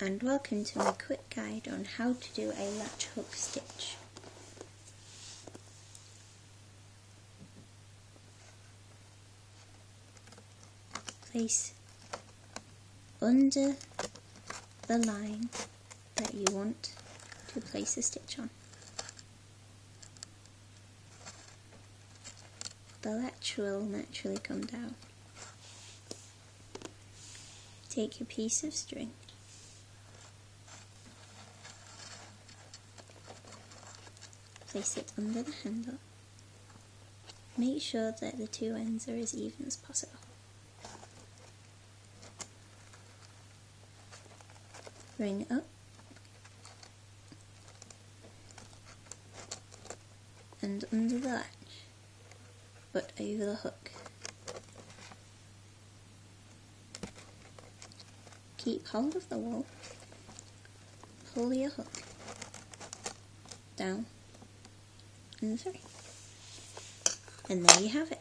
and welcome to my quick guide on how to do a latch hook stitch. Place under the line that you want to place a stitch on. The latch will naturally come down. Take a piece of string, place it under the handle. Make sure that the two ends are as even as possible. Bring up and under the latch, but over the hook. Keep hold of the wool, pull your hook down and through, and there you have it.